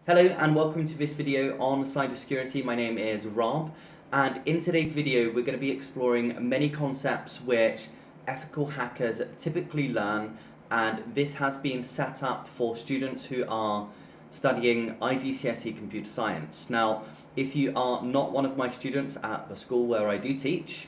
Hello and welcome to this video on cybersecurity. My name is Rob, and in today's video we're going to be exploring many concepts which ethical hackers typically learn, and this has been set up for students who are studying IGCSE computer science. Now, if you are not one of my students at the school where I do teach,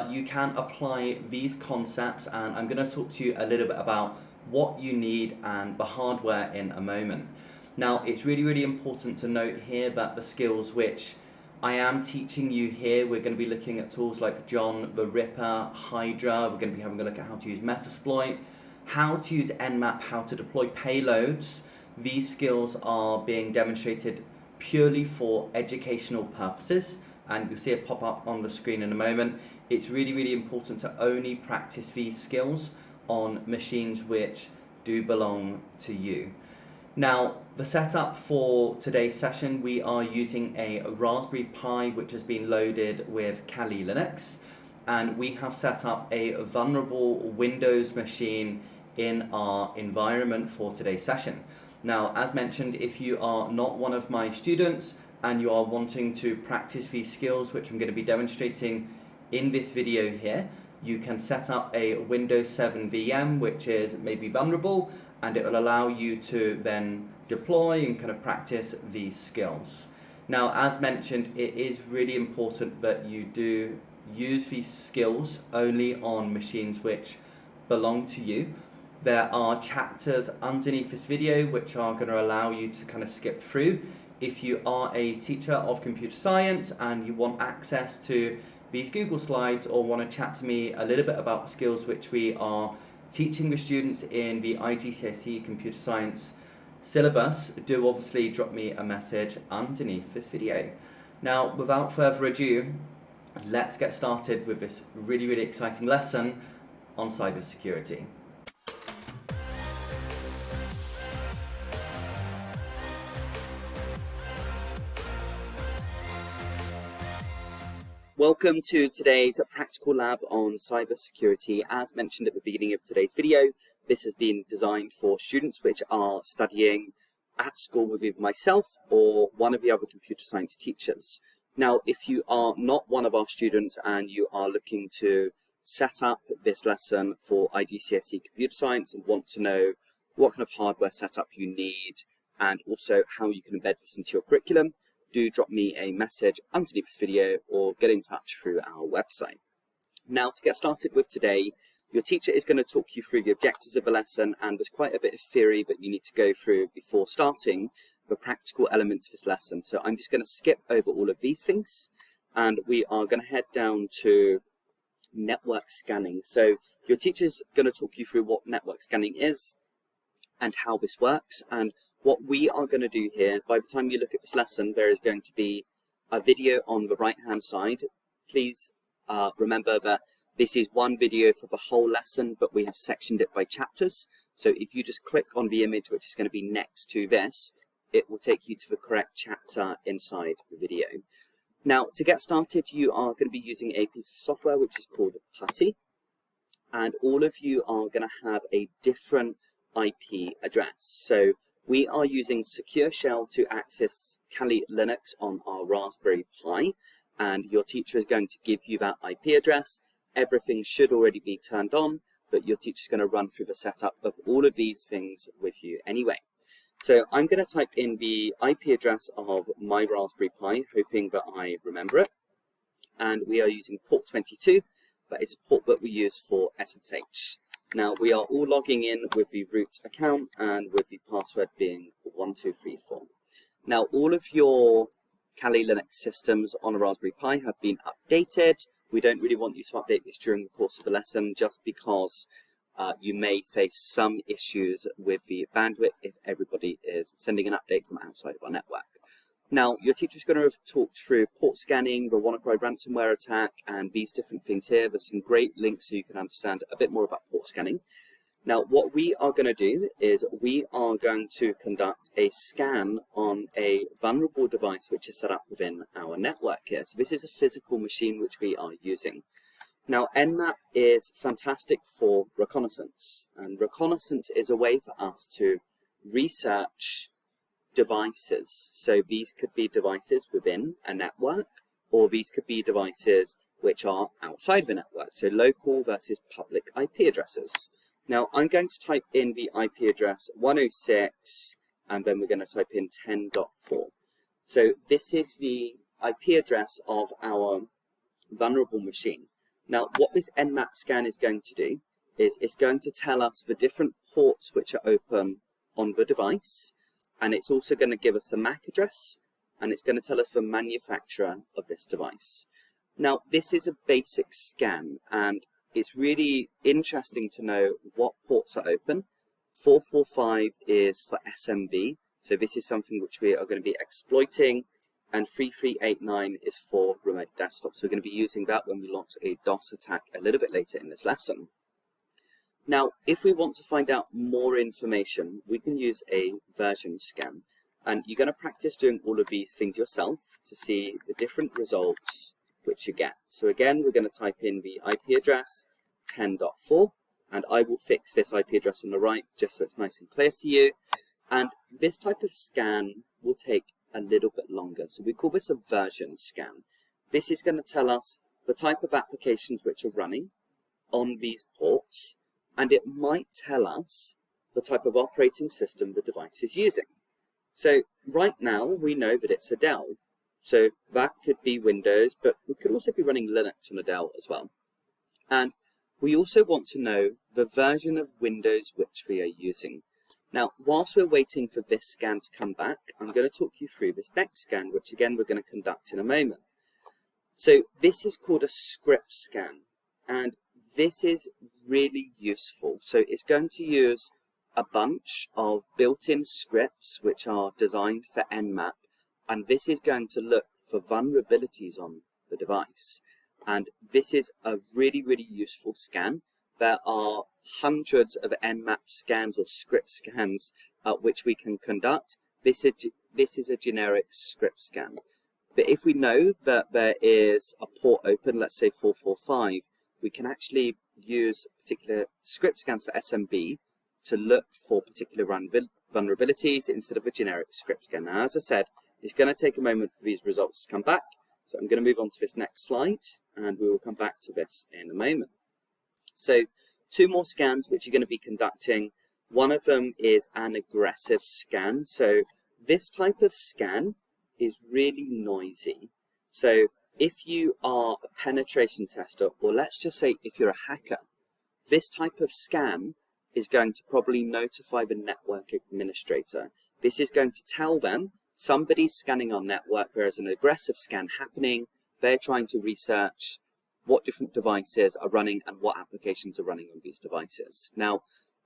you can apply these concepts, and I'm going to talk to you a little bit about what you need and the hardware in a moment. Now, it's really important to note here that the skills which I am teaching you here, we're going to be looking at tools like John the Ripper, Hydra, we're going to be having a look at how to use Metasploit, how to use Nmap, how to deploy payloads. These skills are being demonstrated purely for educational purposes, and you'll see it pop up on the screen in a moment. It's really important to only practice these skills on machines which do belong to you. Now, the setup for today's session, we are using a Raspberry Pi which has been loaded with Kali Linux, and we have set up a vulnerable Windows machine in our environment for today's session. Now, as mentioned, if you are not one of my students and you are wanting to practice these skills which I'm going to be demonstrating in this video here, you can set up a Windows 7 VM which is maybe vulnerable, and it will allow you to then deploy and kind of practice these skills. Now, as mentioned, it is really important that you do use these skills only on machines which belong to you. There are chapters underneath this video which are going to allow you to kind of skip through. If you are a teacher of computer science and you want access to these Google Slides or want to chat to me a little bit about the skills which we are teaching the students in the IGCSE computer science syllabus, do obviously drop me a message underneath this video. Now, without further ado, let's get started with this really exciting lesson on cybersecurity. Welcome to today's practical lab on cybersecurity. As mentioned at the beginning of today's video, this has been designed for students which are studying at school with either myself or one of the other computer science teachers. Now, if you are not one of our students and you are looking to set up this lesson for IGCSE computer science and want to know what kind of hardware setup you need and also how you can embed this into your curriculum, do drop me a message underneath this video or get in touch through our website. Now, to get started with today, your teacher is going to talk you through the objectives of the lesson, and there's quite a bit of theory that you need to go through before starting the practical elements of this lesson. So I'm just going to skip over all of these things, and we are going to head down to network scanning. So your teacher's going to talk you through what network scanning is and how this works, and what we are going to do here. By the time you look at this lesson, there is going to be a video on the right hand side. Please remember that this is one video for the whole lesson, but we have sectioned it by chapters. So if you just click on the image which is going to be next to this, it will take you to the correct chapter inside the video. Now, to get started, you are going to be using a piece of software which is called PuTTY, and all of you are going to have a different IP address. So we are using Secure Shell to access Kali Linux on our Raspberry Pi, and your teacher is going to give you that IP address. Everything should already be turned on, but your teacher is going to run through the setup of all of these things with you anyway. So I'm going to type in the IP address of my Raspberry Pi, hoping that I remember it, and we are using port 22. That is a port that we use for SSH. Now, we are all logging in with the root account and with the password being 1234. Now, all of your Kali Linux systems on a Raspberry Pi have been updated. We don't really want you to update this during the course of the lesson, just because you may face some issues with the bandwidth if everybody is sending an update from outside of our network. Now, your teacher's going to have talked through port scanning, the WannaCry ransomware attack, and these different things here. There's some great links so you can understand a bit more about port scanning. Now, what we are going to do is we are going to conduct a scan on a vulnerable device which is set up within our network here. So this is a physical machine which we are using. Now, Nmap is fantastic for reconnaissance, and reconnaissance is a way for us to research devices. So these could be devices within a network, or these could be devices which are outside of a network. So local versus public IP addresses. Now I'm going to type in the IP address 106, and then we're going to type in 10.4. So this is the IP address of our vulnerable machine. Now what this Nmap scan is going to do is it's going to tell us the different ports which are open on the device, and it's also going to give us a MAC address, and it's going to tell us the manufacturer of this device. Now this is a basic scan, and it's really interesting to know what ports are open. 445 is for SMB, so this is something which we are going to be exploiting, and 3389 is for remote desktop. So we're going to be using that when we launch a DOS attack a little bit later in this lesson. Now, if we want to find out more information, we can use a version scan. And you're going to practice doing all of these things yourself to see the different results which you get. So again, we're going to type in the IP address 10.4, and I will fix this IP address on the right just so it's nice and clear for you. And this type of scan will take a little bit longer. So we call this a version scan. This is going to tell us the type of applications which are running on these ports, and it might tell us the type of operating system the device is using. So right now we know that it's a Dell. So that could be Windows, but we could also be running Linux on a Dell as well. And we also want to know the version of Windows which we are using. Now, whilst we're waiting for this scan to come back, I'm going to talk you through this next scan, which again we're going to conduct in a moment. So this is called a script scan, and this is really useful. So it's going to use a bunch of built-in scripts which are designed for Nmap, and this is going to look for vulnerabilities on the device. And this is a really, really useful scan. There are hundreds of Nmap scans or script scans which we can conduct. This is a generic script scan. But if we know that there is a port open, let's say 445, we can actually use particular script scans for SMB to look for particular vulnerabilities instead of a generic script scan. Now, as I said, it's going to take a moment for these results to come back. So I'm going to move on to this next slide, and we will come back to this in a moment. So two more scans which you're going to be conducting. One of them is an aggressive scan. So this type of scan is really noisy. So if you are a penetration tester, or let's just say if you're a hacker, this type of scan is going to probably notify the network administrator. This is going to tell them somebody's scanning our network, there is an aggressive scan happening. They're trying to research what different devices are running and what applications are running on these devices. Now,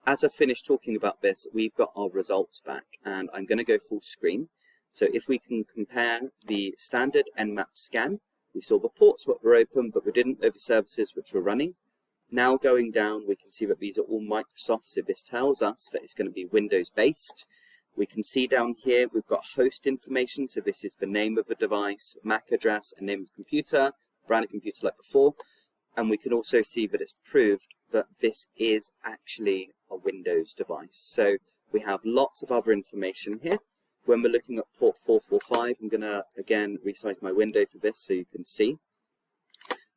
as I finished talking about this, we've got our results back, and I'm going to go full screen. So if we can compare the standard Nmap scan, we saw the ports that were open, but we didn't know the services which were running. Now going down, we can see that these are all Microsoft, so this tells us that it's going to be Windows-based. We can see down here, we've got host information, so this is the name of the device, MAC address, and name of computer, brand of computer like before. And we can also see that it's proved that this is actually a Windows device. So we have lots of other information here. When we're looking at port 445, I'm going to, again, resize my window for this so you can see.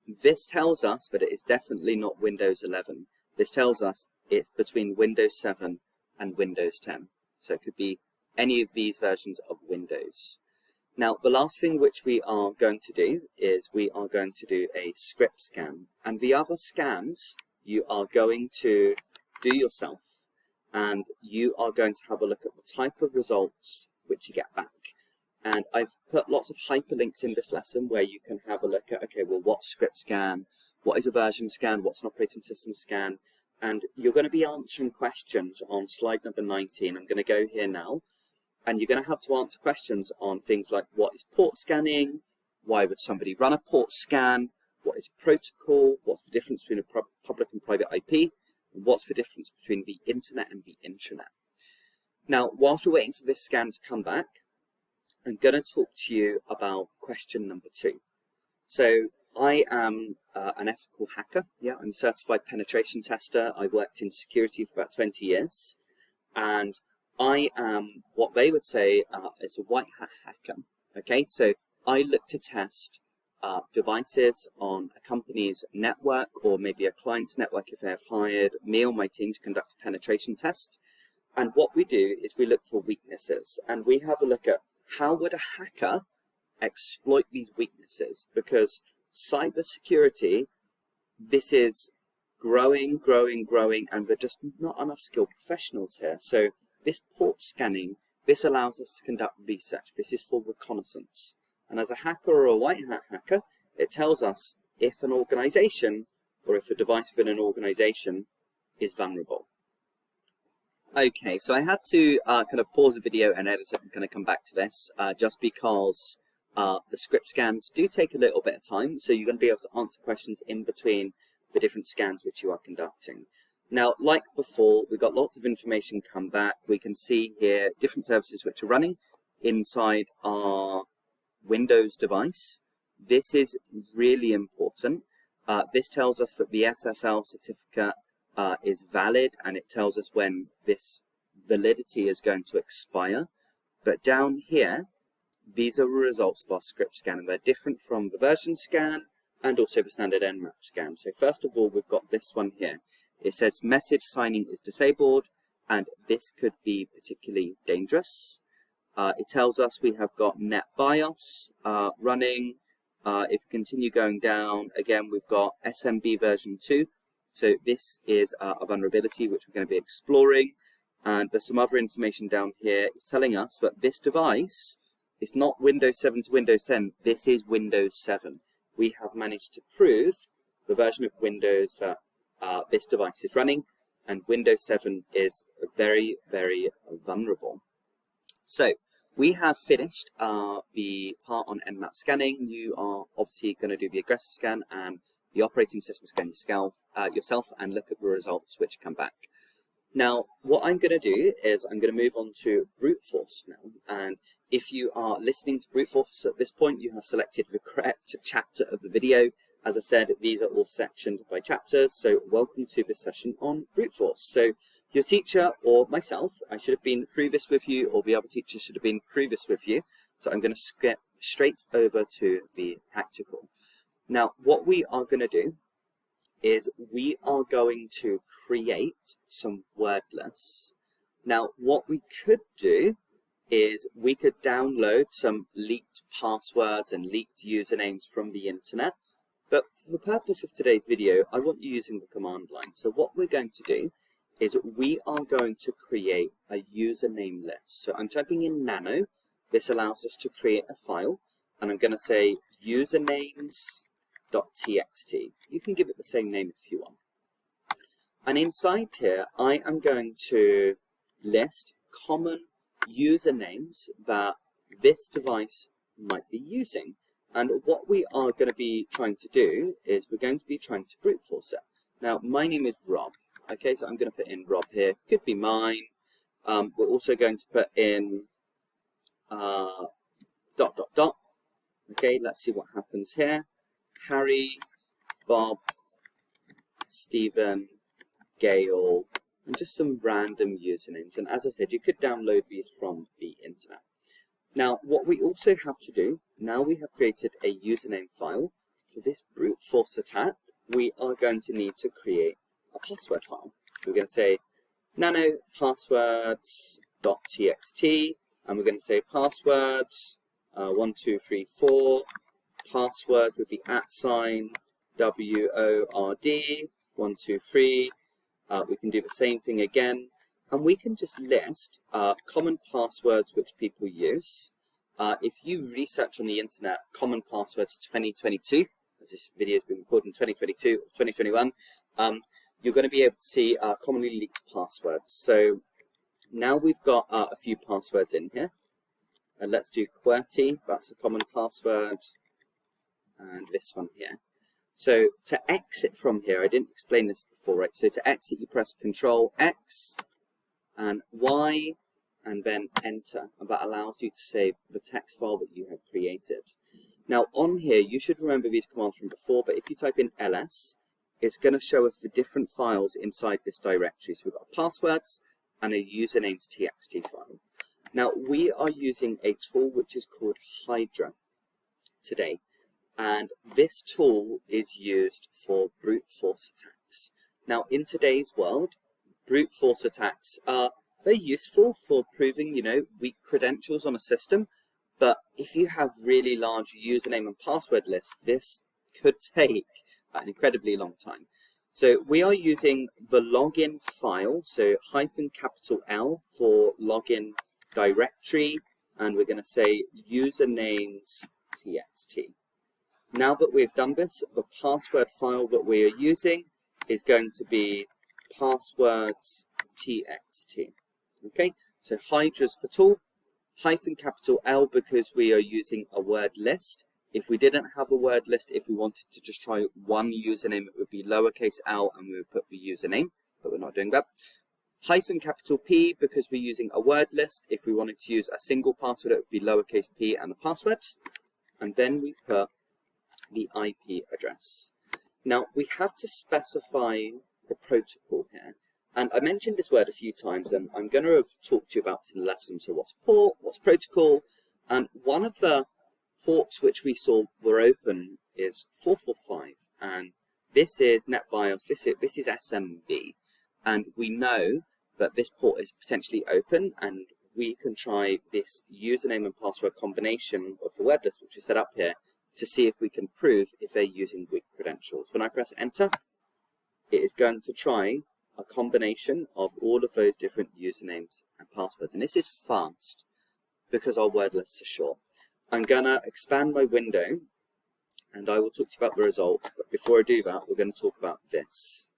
This tells us that it is definitely not Windows 11. This tells us it's between Windows 7 and Windows 10. So it could be any of these versions of Windows. Now, the last thing which we are going to do is we are going to do a script scan. And the other scans you are going to do yourself. And you are going to have a look at the type of results which you get back. And I've put lots of hyperlinks in this lesson where you can have a look at, okay, well, what's script scan? What is a version scan? What's an operating system scan? And you're going to be answering questions on slide number 19. I'm going to go here now. And you're going to have to answer questions on things like, what is port scanning? Why would somebody run a port scan? What is protocol? What's the difference between a public and private IP? And what's the difference between the internet and the intranet? Now, whilst we're waiting for this scan to come back, I'm going to talk to you about question number 2. So I am an ethical hacker. Yeah, I'm a certified penetration tester. I've worked in security for about 20 years. And I am what they would say is a white hat hacker. Okay, so I look to test devices on a company's network or maybe a client's network if they have hired me or my team to conduct a penetration test. And what we do is we look for weaknesses, and we have a look at how would a hacker exploit these weaknesses, because cybersecurity, this is growing, and we're just not enough skilled professionals here. So this port scanning, this allows us to conduct research. This is for reconnaissance. And as a hacker or a white hat hacker, it tells us if an organization or if a device within an organization is vulnerable. Okay, so I had to kind of pause the video and edit it and kind of come back to this just because the script scans do take a little bit of time. So you're going to be able to answer questions in between the different scans which you are conducting. Now, like before, we've got lots of information come back. We can see here different services which are running inside our Windows device. This is really important. This tells us that the SSL certificate is valid, and it tells us when this validity is going to expire. But down here, these are the results of our script scan, and they're different from the version scan and also the standard Nmap scan. So first of all, we've got this one here. It says message signing is disabled, and this could be particularly dangerous. It tells us we have got NetBIOS running. If we continue going down, again, we've got SMB version 2. So this is a vulnerability which we're going to be exploring. And there's some other information down here. It's telling us that this device is not Windows 7 to Windows 10. This is Windows 7. We have managed to prove the version of Windows that this device is running, and Windows 7 is very, very vulnerable. So we have finished the part on Nmap scanning. You are obviously going to do the aggressive scan and the operating system scan yourself and look at the results which come back. Now, what I'm going to do is I'm going to move on to Bruteforce now. And if you are listening to Bruteforce at this point, you have selected the correct chapter of the video. As I said, these are all sectioned by chapters. So welcome to this session on Bruteforce. So your teacher or myself, I should have been through this with you, or the other teacher should have been through this with you. So I'm going to skip straight over to the practical. Now, what we are going to do is we are going to create some word lists. Now, what we could do is we could download some leaked passwords and leaked usernames from the internet. But for the purpose of today's video, I want you using the command line. So what we're going to do is we are going to create a username list. So I'm typing in nano. This allows us to create a file, and I'm going to say usernames.txt. You can give it the same name if you want. And inside here, I am going to list common usernames that this device might be using. And what we are going to be trying to do is we're going to be trying to brute force it. Now, my name is Rob. Okay, so I'm going to put in Rob here. Could be mine. We're also going to put in ... Okay, let's see what happens here. Harry, Bob, Stephen, Gail, and just some random usernames. And as I said, you could download these from the internet. Now, what we also have to do, now we have created a username file, for this brute force attack, we are going to need to create a password file. We're going to say nano passwords.txt, and we're going to say passwords 1234, password with the @ WORD 123. We can do the same thing again, and we can just list common passwords which people use. If you research on the internet common passwords 2022, as this video has been recorded in 2022 or 2021, you're going to be able to see commonly leaked passwords. So now we've got a few passwords in here. And let's do QWERTY, that's a common password, and this one here. So to exit from here, I didn't explain this before, right? So to exit, you press Control X and Y, and then Enter, and that allows you to save the text file that you have created. Now on here, you should remember these commands from before, but if you type in ls, it's going to show us the different files inside this directory. So we've got passwords, and a usernames.txt file. Now, we are using a tool which is called Hydra today, and this tool is used for brute force attacks. Now, in today's world, brute force attacks are very useful for proving, weak credentials on a system, but if you have really large username and password lists, this could take an incredibly long time. So we are using the login file, so -L for login directory, and we're going to say usernames.txt. Now that we've done this, the password file that we are using is going to be passwords.txt. Okay, so Hydra's for tool, -L because we are using a word list. If we didn't have a word list, if we wanted to just try one username, it would be lowercase l and we would put the username, but we're not doing that. -P because we're using a word list. If we wanted to use a single password, it would be lowercase p and the password. And then we put the IP address. Now, we have to specify the protocol here. And I mentioned this word a few times, and I'm going to have talked to you about in the lesson. So what's port, what's protocol, and one of the ports which we saw were open is 445, and this is NetBIOS, this is SMB, and we know that this port is potentially open, and we can try this username and password combination of the word list which is set up here to see if we can prove if they're using weak credentials. When I press enter, it is going to try a combination of all of those different usernames and passwords, and this is fast because our word lists are short. I'm going to expand my window and I will talk to you about the result, but before I do that, we're going to talk about this.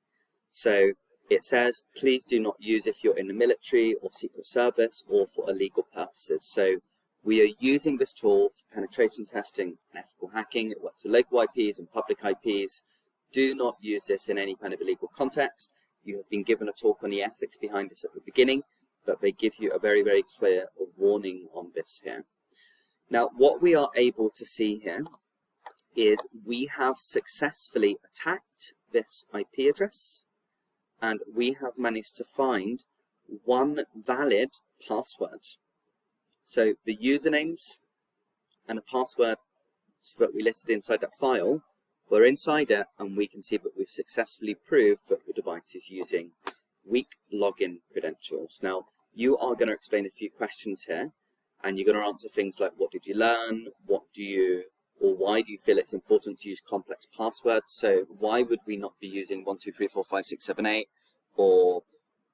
So it says, please do not use if you're in the military or secret service or for illegal purposes. So we are using this tool for penetration testing and ethical hacking. It works with local IPs and public IPs. Do not use this in any kind of illegal context. You have been given a talk on the ethics behind this at the beginning, but they give you a very, very clear warning on this here. Now, what we are able to see here is we have successfully attacked this IP address, and we have managed to find one valid password. So the usernames and the password that we listed inside that file were inside it, and we can see that we've successfully proved that the device is using weak login credentials. Now, you are going to explain a few questions here, and you're going to answer things like, what did you learn? What do you, or why do you feel it's important to use complex passwords? So why would we not be using 1, 2, 3, 4, 5, 6, 7, 8, or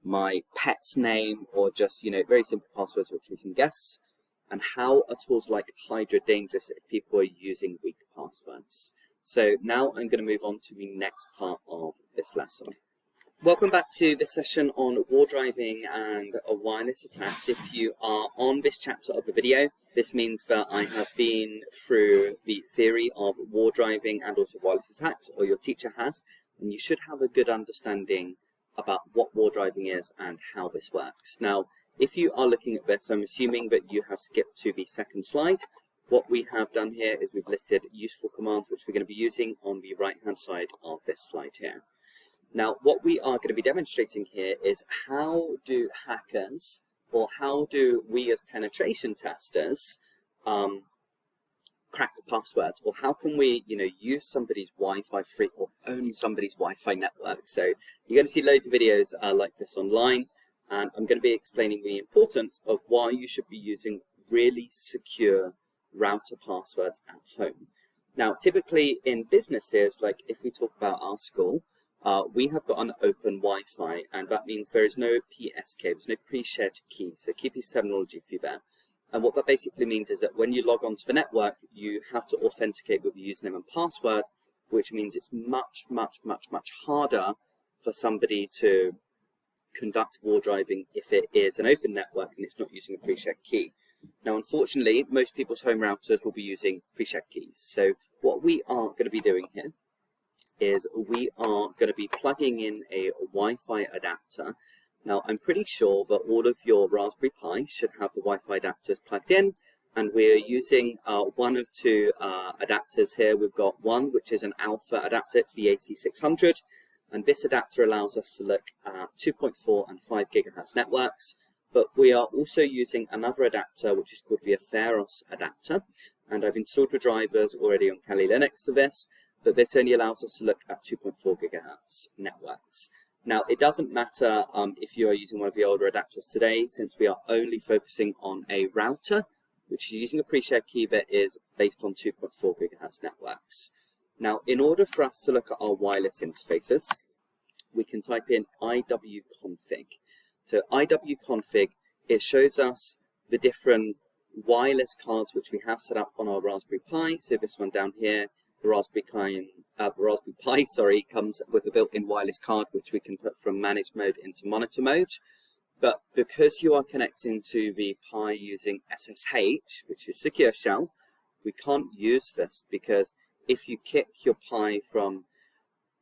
my pet's name, or just, very simple passwords which we can guess? And how are tools like Hydra dangerous if people are using weak passwords? So now I'm going to move on to the next part of this lesson. Welcome back to this session on war driving and wireless attacks. If you are on this chapter of the video, this means that I have been through the theory of war driving and also wireless attacks, or your teacher has, and you should have a good understanding about what war driving is and how this works. Now, if you are looking at this, I'm assuming that you have skipped to the second slide. What we have done here is we've listed useful commands which we're going to be using on the right-hand side of this slide here. Now, what we are going to be demonstrating here is how do hackers, or how do we as penetration testers crack passwords, or how can we, use somebody's Wi-Fi free or own somebody's Wi-Fi network? So you're going to see loads of videos like this online, and I'm going to be explaining the importance of why you should be using really secure router passwords at home. Now, typically in businesses, like if we talk about our school, we have got an open Wi-Fi, and that means there is no PSK, there's no pre-shared key, so key piece terminology for you there. And what that basically means is that when you log onto the network, you have to authenticate with your username and password, which means it's much, much, much, much harder for somebody to conduct war driving if it is an open network and it's not using a pre-shared key. Now, unfortunately, most people's home routers will be using pre-shared keys. So what we are going to be doing here is we are going to be plugging in a Wi-Fi adapter. Now, I'm pretty sure that all of your Raspberry Pi should have the Wi-Fi adapters plugged in, and we're using one of two adapters here. We've got one which is an alpha adapter, it's the AC600, And this adapter allows us to look at 2.4 and 5 gigahertz networks, but we are also using another adapter which is called the Veros adapter, and I've installed the drivers already on Kali Linux for this, but this only allows us to look at 2.4 gigahertz networks. Now, it doesn't matter if you are using one of the older adapters today, since we are only focusing on a router, which is using a pre-shared key that is based on 2.4 gigahertz networks. Now, in order for us to look at our wireless interfaces, we can type in iwconfig. So iwconfig, it shows us the different wireless cards which we have set up on our Raspberry Pi. So this one down here, the Raspberry Pi, comes with a built-in wireless card which we can put from managed mode into monitor mode. But because you are connecting to the Pi using SSH, which is secure shell, we can't use this, because if you kick your Pi from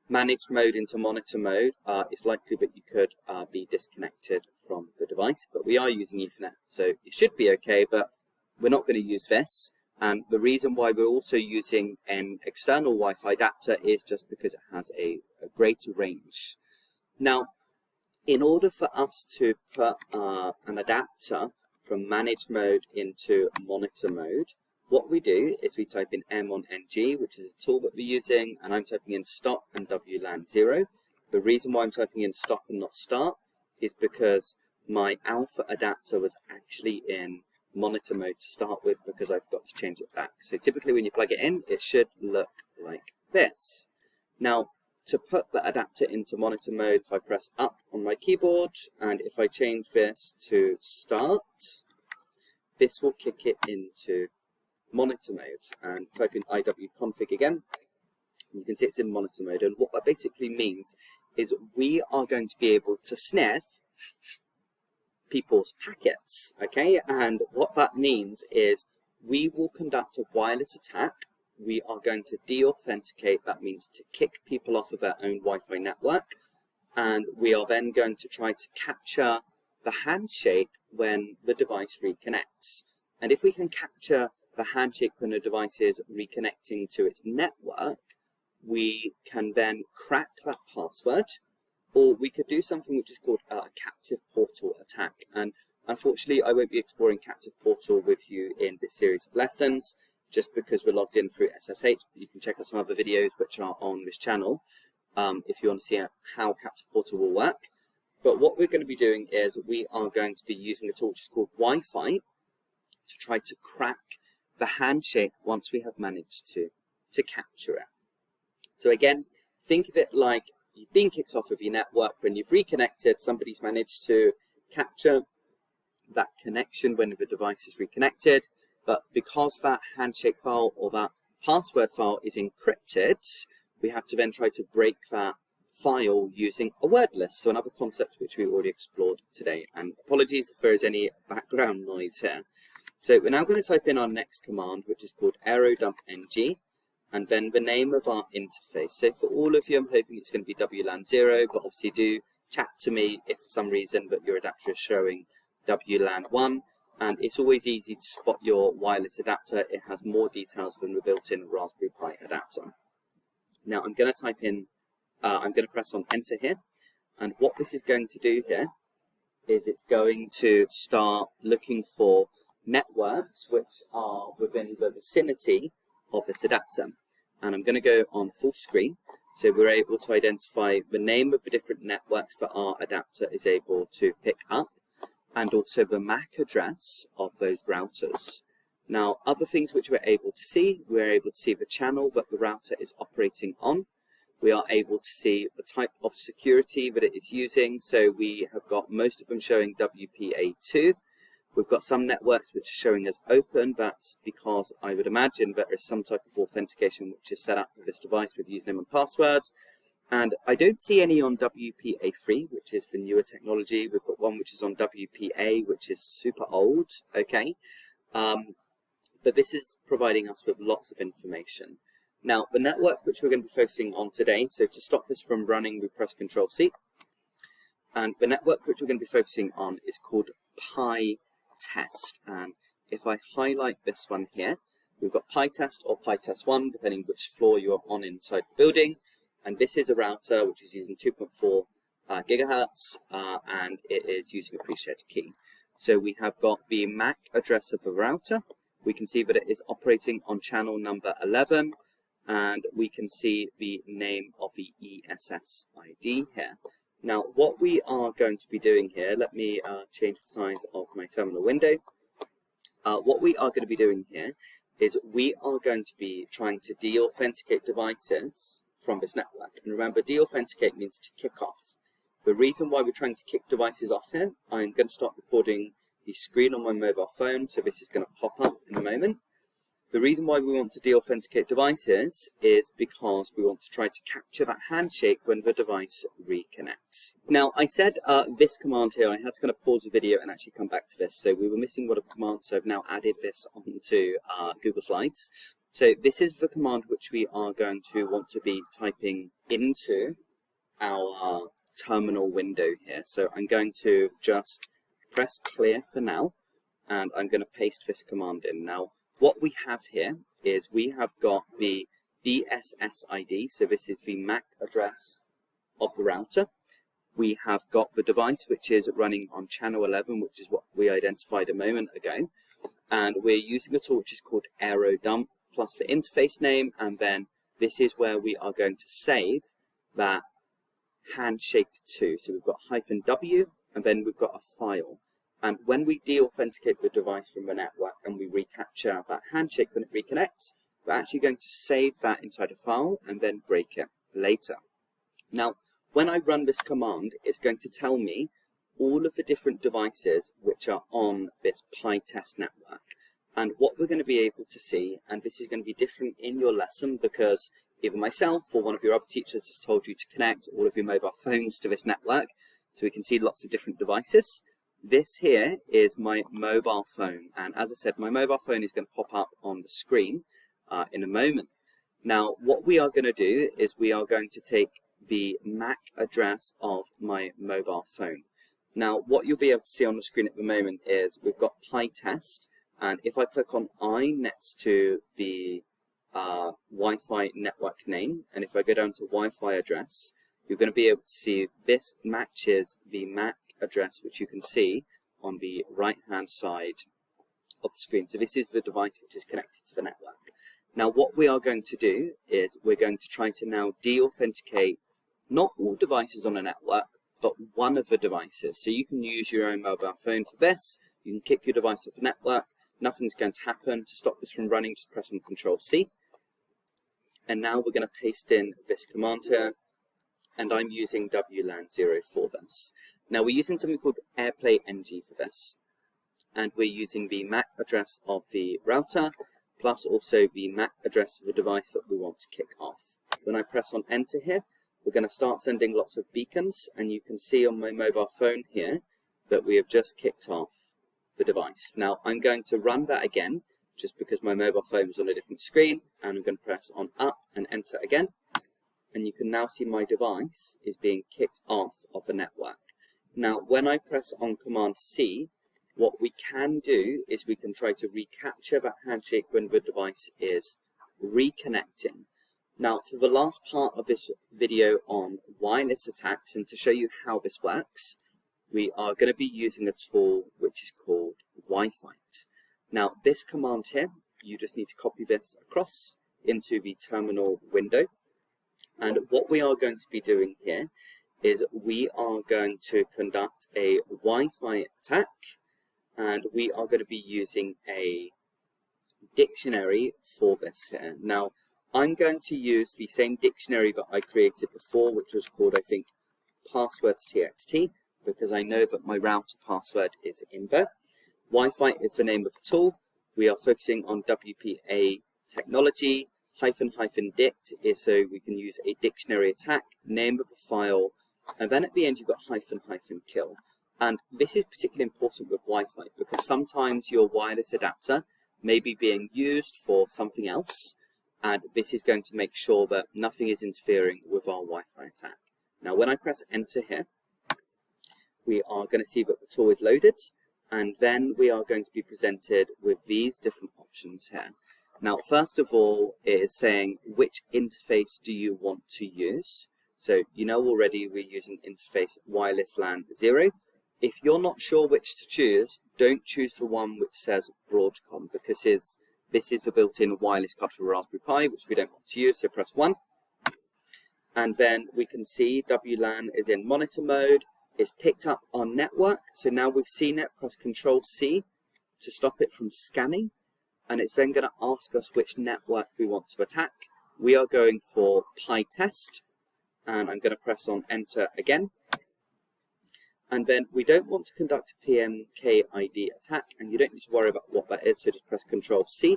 managed mode into monitor mode, it's likely that you could be disconnected from the device. But we are using Ethernet, so it should be okay, but we're not going to use this. And the reason why we're also using an external Wi-Fi adapter is just because it has a greater range. Now, in order for us to put an adapter from managed mode into monitor mode, what we do is we type in m1ng, which is a tool that we're using, and I'm typing in stop and WLAN 0. The reason why I'm typing in stop and not start is because my alpha adapter was actually in monitor mode to start with, because I've got to change it back. So typically when you plug it in, it should look like this. Now, to put the adapter into monitor mode, if I press up on my keyboard, and if I change this to start, this will kick it into monitor mode. And type in iwconfig again, you can see it's in monitor mode. And what that basically means is we are going to be able to sniff people's packets, okay? And what that means is we will conduct a wireless attack. We are going to de-authenticate, that means to kick people off of their own Wi-Fi network, and we are then going to try to capture the handshake when the device reconnects. And if we can capture the handshake when a device is reconnecting to its network, we can then crack that password, or we could do something which is called a captive portal attack. And unfortunately, I won't be exploring captive portal with you in this series of lessons, just because we're logged in through SSH. You can check out some other videos which are on this channel if you want to see how captive portal will work. But what we're going to be doing is we are going to be using a tool which is called WiFite to try to crack the handshake once we have managed to capture it. So again, think of it like you've been kicked off of your network. When you've reconnected, somebody's managed to capture that connection when the device is reconnected. But because that handshake file or that password file is encrypted, we have to then try to break that file using a word list. So another concept which we already explored today. And apologies if there is any background noise here. So we're now going to type in our next command, which is called aerodumpng, and then the name of our interface. So for all of you, I'm hoping it's going to be WLAN 0, but obviously do chat to me if for some reason that your adapter is showing WLAN 1. And it's always easy to spot your wireless adapter. It has more details than the built-in Raspberry Pi adapter. Now I'm going to type in, I'm going to press on enter here. And what this is going to do here is it's going to start looking for networks which are within the vicinity of this adapter. And I'm going to go on full screen. So we're able to identify the name of the different networks that our adapter is able to pick up, and also the MAC address of those routers. Now, other things which we're able to see the channel that the router is operating on. We are able to see the type of security that it is using. So we have got most of them showing WPA2. We've got some networks which are showing as open. That's because I would imagine that there is some type of authentication which is set up with this device with username and password. And I don't see any on WPA3, which is the newer technology. We've got one which is on WPA, which is super old, okay? But this is providing us with lots of information. Now, the network which we're going to be focusing on today, so to stop this from running, we press Control-C. And the network which we're going to be focusing on is called Pi Test. And if I highlight this one here, we've got Pi Test or Pi Test 1, depending which floor you're on inside the building. And this is a router which is using 2.4 gigahertz, and it is using a pre-shared key. So we have got the MAC address of the router. We can see that it is operating on channel number 11, and we can see the name of the ESS ID here. Now, what we are going to be doing here, let me change the size of my terminal window. What we are going to be doing here is we are going to be trying to de-authenticate devices from this network. And remember, de-authenticate means to kick off. The reason why we're trying to kick devices off here, I'm going to start recording the screen on my mobile phone, so this is going to pop up in a moment. The reason why we want to de-authenticate devices is because we want to try to capture that handshake when the device reconnects. Now, I said this command here, I had to kind of pause the video and actually come back to this. So we were missing one of the commands, so I've now added this onto Google Slides. So this is the command which we are going to want to be typing into our terminal window here. So I'm going to just press clear for now, and I'm going to paste this command in. Now, what we have here is we have got the DSS ID, so this is the MAC address of the router. We have got the device which is running on channel 11, which is what we identified a moment ago. And we're using a tool which is called aerodump, plus the interface name, and then this is where we are going to save that handshake to. So we've got -w, and then we've got a file. And when we de-authenticate the device from the network and we recapture that handshake when it reconnects, we're actually going to save that inside a file and then break it later. Now, when I run this command, it's going to tell me all of the different devices which are on this PyTest network. And what we're going to be able to see, and this is going to be different in your lesson because either myself or one of your other teachers has told you to connect all of your mobile phones to this network, so we can see lots of different devices. This here is my mobile phone, and as I said, my mobile phone is going to pop up on the screen in a moment. Now, what we are going to do is we are going to take the MAC address of my mobile phone. Now, what you'll be able to see on the screen at the moment is we've got PyTest, and if I click on I next to the Wi-Fi network name, and if I go down to Wi-Fi address, you're going to be able to see this matches the MAC address which you can see on the right hand side of the screen. So this is the device which is connected to the network. Now what we are going to do is we're going to try to now de-authenticate not all devices on a network, but one of the devices. So you can use your own mobile phone for this, you can kick your device off the network, nothing's going to happen. To stop this from running, just press on Control-C. And now we're going to paste in this command here, and I'm using WLAN0 for this. Now we're using something called AirPlay NG for this, and we're using the MAC address of the router, plus also the MAC address of the device that we want to kick off. When I press on enter here, we're going to start sending lots of beacons, and you can see on my mobile phone here that we have just kicked off the device. Now I'm going to run that again, just because my mobile phone is on a different screen, and I'm going to press on up and enter again. And you can now see my device is being kicked off of the network. Now, when I press on Command-C, what we can do is we can try to recapture that handshake when the device is reconnecting. Now, for the last part of this video on wireless attacks, and to show you how this works, we are going to be using a tool which is called WiFite. Now, this command here, you just need to copy this across into the terminal window. And what we are going to be doing here is we are going to conduct a Wi-Fi attack, and we are going to be using a dictionary for this here. Now, I'm going to use the same dictionary that I created before, which was called, I think, passwords.txt, because I know that my router password is in there. Wi-Fi is the name of the tool. We are focusing on WPA technology. --dict is so we can use a dictionary attack, name of a file, and then at the end you've got --kill. And this is particularly important with Wi-Fi because sometimes your wireless adapter may be being used for something else, and this is going to make sure that nothing is interfering with our Wi-Fi attack. Now when I press enter here, we are going to see that the tool is loaded, and then we are going to be presented with these different options here. Now, first of all, it is saying which interface do you want to use. So you know already we're using interface wireless LAN 0. If you're not sure which to choose, don't choose the one which says Broadcom, because this is the built-in wireless card for Raspberry Pi, which we don't want to use, so press 1. And then we can see WLAN is in monitor mode. It's picked up our network, so now we've seen it, press Control-C to stop it from scanning. And it's then going to ask us which network we want to attack. We are going for Pi test, and I'm going to press on Enter again. And then we don't want to conduct a PMKID attack, and you don't need to worry about what that is, so just press Control-C.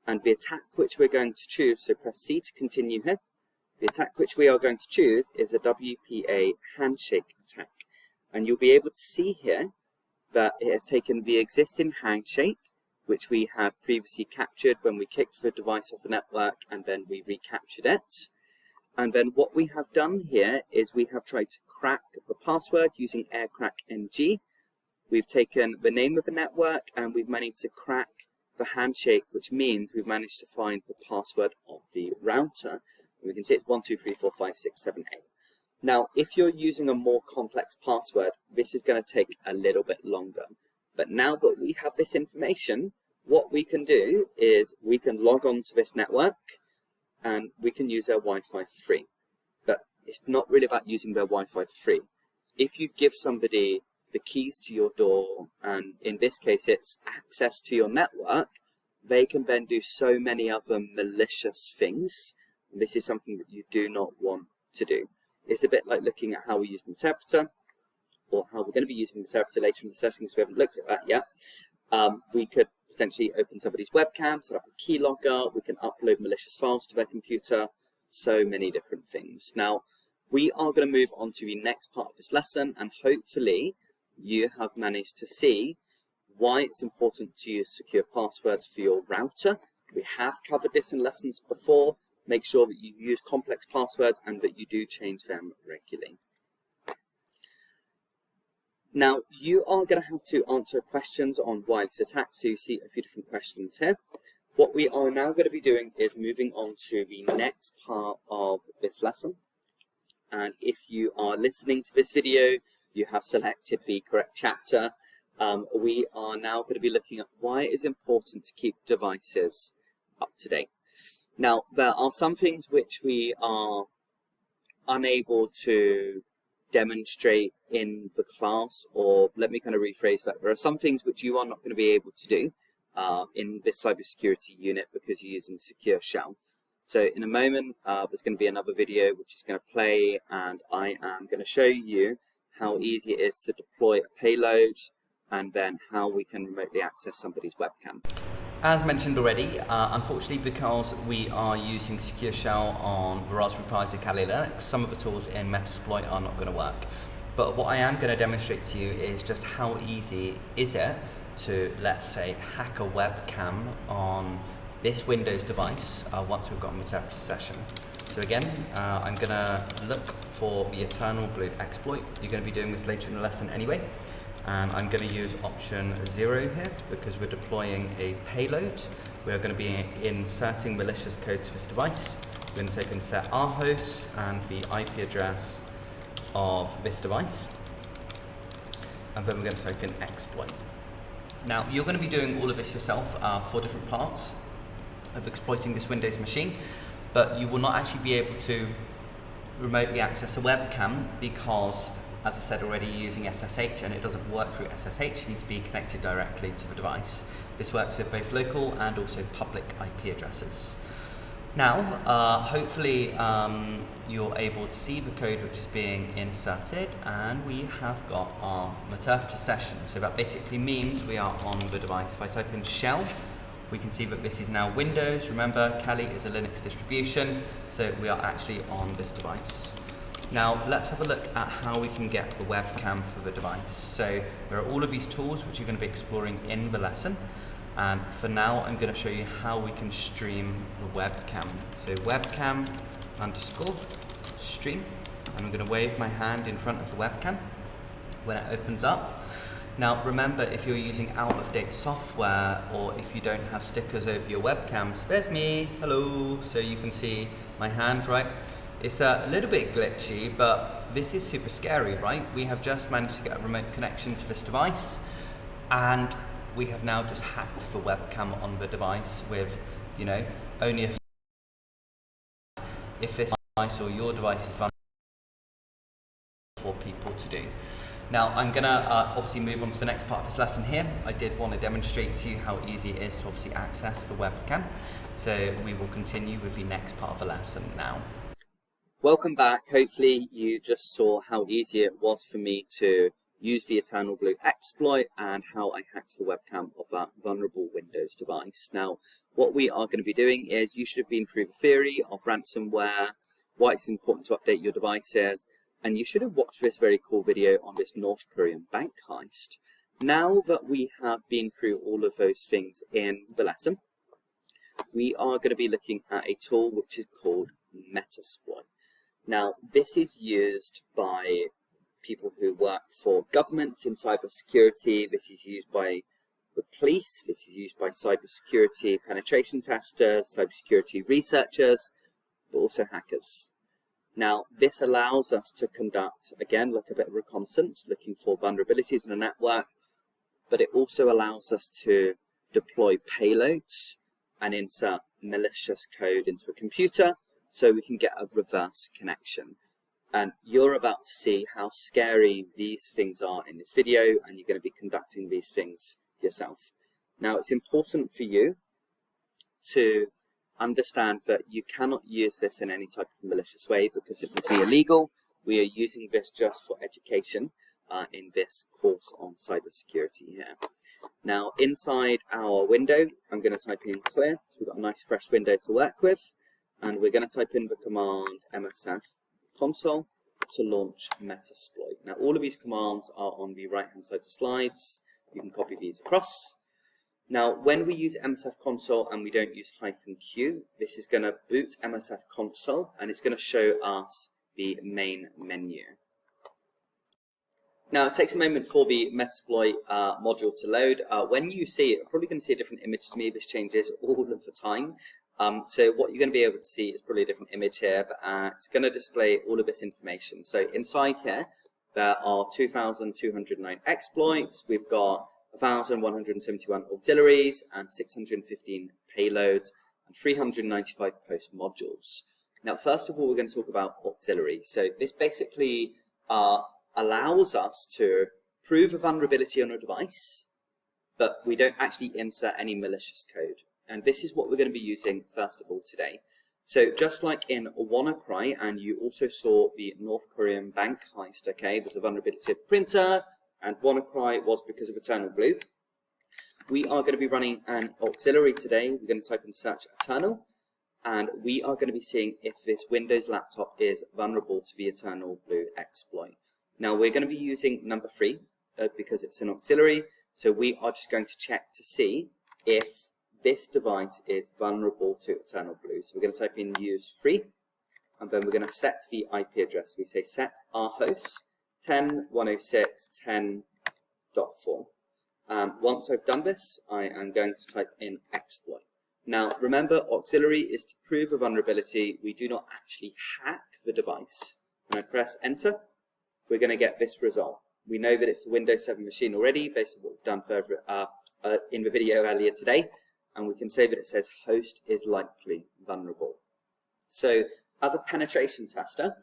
And the attack which we're going to choose, so press C to continue here. The attack which we are going to choose is a WPA handshake attack. And you'll be able to see here that it has taken the existing handshake, which we have previously captured when we kicked the device off the network, and then we recaptured it. And then what we have done here is we have tried to crack the password using aircrackng. We've taken the name of the network and we've managed to crack the handshake, which means we've managed to find the password of the router. And we can see it's 1, 2, 3, 4, 5, 6, 7, 8. Now, if you're using a more complex password, this is going to take a little bit longer. But now that we have this information, what we can do is we can log on to this network and we can use their Wi-Fi for free. But it's not really about using their Wi-Fi for free. If you give somebody the keys to your door, and in this case it's access to your network, they can then do so many other malicious things. This is something that you do not want to do. It's a bit like looking at how we use Metasploit, or how we're going to be using Metasploit later in the settings. We haven't looked at that yet. We could potentially open somebody's webcam, set up a keylogger, we can upload malicious files to their computer, so many different things. Now, we are going to move on to the next part of this lesson, and hopefully you have managed to see why it's important to use secure passwords for your router. We have covered this in lessons before. Make sure that you use complex passwords and that you do change them regularly. Now, you are going to have to answer questions on wireless attacks, so you see a few different questions here. What we are now going to be doing is moving on to the next part of this lesson. And if you are listening to this video, you have selected the correct chapter. We are now going to be looking at why it is important to keep devices up to date. Now, there are some things which we are unable to demonstrate in the class, or let me kind of rephrase that. There are some things which you are not going to be able to do in this cybersecurity unit because you're using secure shell. So in a moment, there's going to be another video which is going to play, and I am going to show you how easy it is to deploy a payload and then how we can remotely access somebody's webcam. As mentioned already, unfortunately, because we are using secure shell on Raspberry Pi and Kali Linux, some of the tools in Metasploit are not going to work. But what I am going to demonstrate to you is just how easy is it to, let's say, hack a webcam on this Windows device once we've got a Metasploit session. So again, I'm going to look for the Eternal Blue exploit. You're going to be doing this later in the lesson anyway. And I'm going to use option 0 here because we're deploying a payload. We're going to be inserting malicious code to this device. We're going to take and set our hosts and the IP address of this device. And then we're going to take an exploit. Now, you're going to be doing all of this yourself for different parts of exploiting this Windows machine, but you will not actually be able to remotely access a webcam because, as I said already, you're using SSH and it doesn't work through SSH. You need to be connected directly to the device. This works with both local and also public IP addresses. Now, hopefully you're able to see the code which is being inserted, and we have got our Metasploit session. So that basically means we are on the device. If I type in shell, we can see that this is now Windows. Remember, Kali is a Linux distribution, so we are actually on this device. Now, let's have a look at how we can get the webcam for the device. So there are all of these tools which you're going to be exploring in the lesson. And for now, I'm going to show you how we can stream the webcam. So webcam underscore stream. And I'm going to wave my hand in front of the webcam when it opens up. Now remember, if you're using out-of-date software or if you don't have stickers over your webcams, there's me, hello, so you can see my hand, right? It's a little bit glitchy, but this is super scary, right? We have just managed to get a remote connection to this device, and we have now just hacked the webcam on the device with, you know, only a if this device or your device is vulnerable for people to do. Now I'm going to obviously move on to the next part of this lesson here. I did want to demonstrate to you how easy it is to obviously access the webcam. So we will continue with the next part of the lesson now. Welcome back. Hopefully you just saw how easy it was for me to use the Eternal Blue exploit and how I hacked the webcam of that vulnerable Windows device. Now what we are going to be doing is, you should have been through the theory of ransomware, why it's important to update your devices, and you should have watched this very cool video on this North Korean bank heist. Now that we have been through all of those things in the lesson, we are going to be looking at a tool which is called Metasploit. Now this is used by people who work for governments in cybersecurity. This is used by the police. This is used by cybersecurity penetration testers, cybersecurity researchers, but also hackers. Now, this allows us to conduct, again, like a bit of reconnaissance, looking for vulnerabilities in a network, but it also allows us to deploy payloads and insert malicious code into a computer so we can get a reverse connection. And you're about to see how scary these things are in this video, and you're going to be conducting these things yourself. Now, it's important for you to understand that you cannot use this in any type of malicious way because it would be illegal. We are using this just for education in this course on cybersecurity here. Now, inside our window, I'm going to type in clear, so we've got a nice fresh window to work with, and we're going to type in the command msf console to launch Metasploit. Now, all of these commands are on the right-hand side of the slides. You can copy these across. Now, when we use MSF console and we don't use -q, this is going to boot MSF console and it's going to show us the main menu. Now, it takes a moment for the Metasploit module to load. When you see it, you're probably going to see a different image to me. This changes all of the time. So what you're going to be able to see is probably a different image here, but it's going to display all of this information. So inside here, there are 2,209 exploits. We've got 1,171 auxiliaries and 615 payloads and 395 post modules. Now, first of all, we're going to talk about auxiliary. So this basically allows us to prove a vulnerability on a device, but we don't actually insert any malicious code. And this is what we're going to be using first of all today. So just like in WannaCry, and you also saw the North Korean bank heist, okay, there's a vulnerability of the printer, and WannaCry was because of Eternal Blue. We are going to be running an auxiliary today. We're going to type in search Eternal, and we are going to be seeing if this Windows laptop is vulnerable to the Eternal Blue exploit. Now we're going to be using number 3 because it's an auxiliary, so we are just going to check to see if this device is vulnerable to Eternal Blue. So we're going to type in use 3, and then we're going to set the IP address. We say set our host 10.106.10.4. Once I've done this, I am going to type in exploit. Now remember, auxiliary is to prove a vulnerability. We do not actually hack the device. When I press enter, we're going to get this result. We know that it's a Windows 7 machine already based on what we've done further in the video earlier today, and we can say that it says host is likely vulnerable. So as a penetration tester,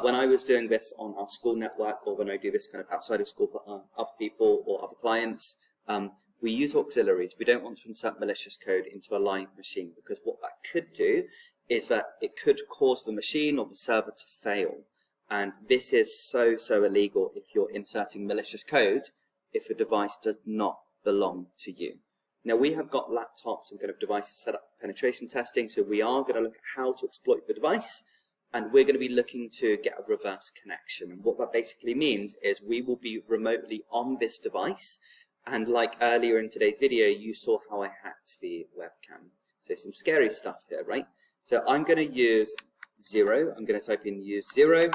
when I was doing this on our school network, or when I do this kind of outside of school for other people or other clients, we use auxiliaries. We don't want to insert malicious code into a live machine, because what that could do is that it could cause the machine or the server to fail. And this is so illegal if you're inserting malicious code if a device does not belong to you. Now we have got laptops and kind of devices set up for penetration testing, so we are going to look at how to exploit the device, and we're going to be looking to get a reverse connection. And what that basically means is we will be remotely on this device, and like earlier in today's video, you saw how I hacked the webcam. So some scary stuff here, right? So I'm going to use 0. I'm going to type in use 0.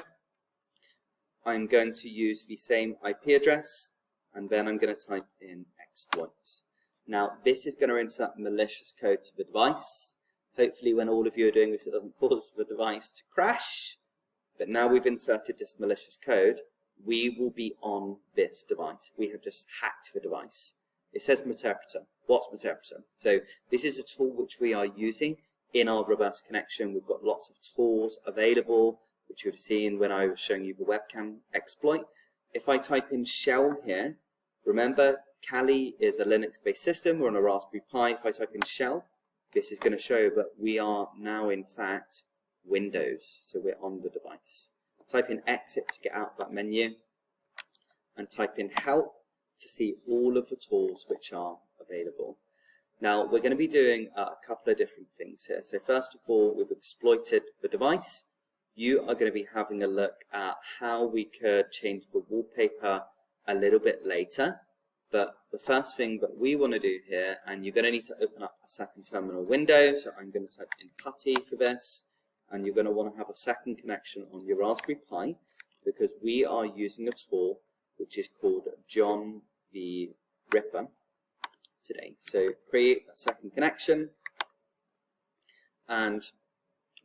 I'm going to use the same IP address, and then I'm going to type in exploit. Now this is going to insert malicious code to the device. Hopefully when all of you are doing this it doesn't cause the device to crash, but now we've inserted this malicious code, we will be on this device. We have just hacked the device. It says Metasploit. What's Metasploit? So this is a tool which we are using in our reverse connection. We've got lots of tools available, which you would have seen when I was showing you the webcam exploit. If I type in shell here, remember Kali is a Linux-based system. We're on a Raspberry Pi. If I type in shell, this is going to show that we are now in fact Windows, so we're on the device. Type in exit to get out of that menu, and type in help to see all of the tools which are available. Now we're going to be doing a couple of different things here. So first of all, we've exploited the device. You are going to be having a look at how we could change the wallpaper a little bit later. But the first thing that we want to do here, and you're going to need to open up a second terminal window, so I'm going to type in putty for this, and you're going to want to have a second connection on your Raspberry Pi, because we are using a tool which is called John the Ripper today. So create a second connection, and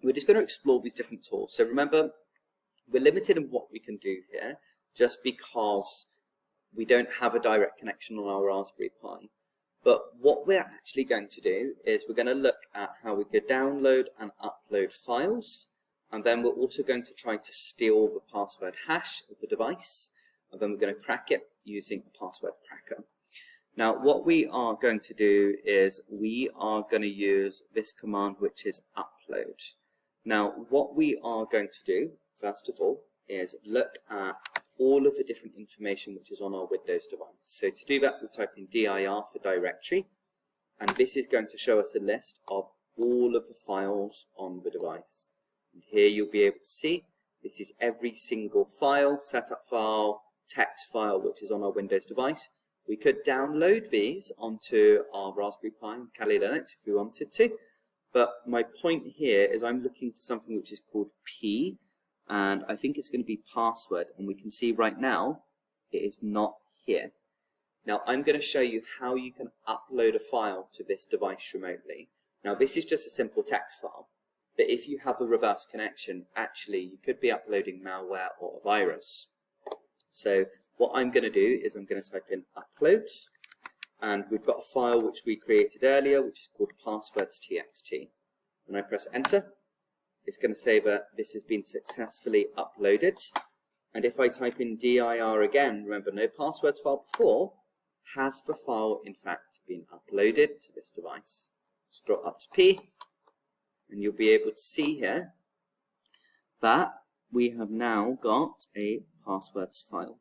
we're just going to explore these different tools. So remember, we're limited in what we can do here, just because we don't have a direct connection on our Raspberry Pi. But what we're actually going to do is we're going to look at how we could download and upload files, and then we're also going to try to steal the password hash of the device, and then we're going to crack it using a password cracker. Now what we are going to do is we are going to use this command, which is upload. Now what we are going to do, first of all, is look at all of the different information which is on our Windows device. So to do that, we type in dir for directory, and this is going to show us a list of all of the files on the device. And here you'll be able to see this is every single file, setup file, text file which is on our Windows device. We could download these onto our Raspberry Pi and Kali Linux if we wanted to, but my point here is I'm looking for something which is called P, and I think it's going to be password, and we can see right now it is not here. Now I'm going to show you how you can upload a file to this device remotely. Now this is just a simple text file, but if you have a reverse connection, actually you could be uploading malware or a virus. So what I'm going to do is I'm going to type in upload, and we've got a file which we created earlier which is called passwords.txt. When I press enter, it's going to say that this has been successfully uploaded. And if I type in dir again, remember no passwords file before, has the file in fact been uploaded to this device? Scroll up to P, and you'll be able to see here that we have now got a passwords file,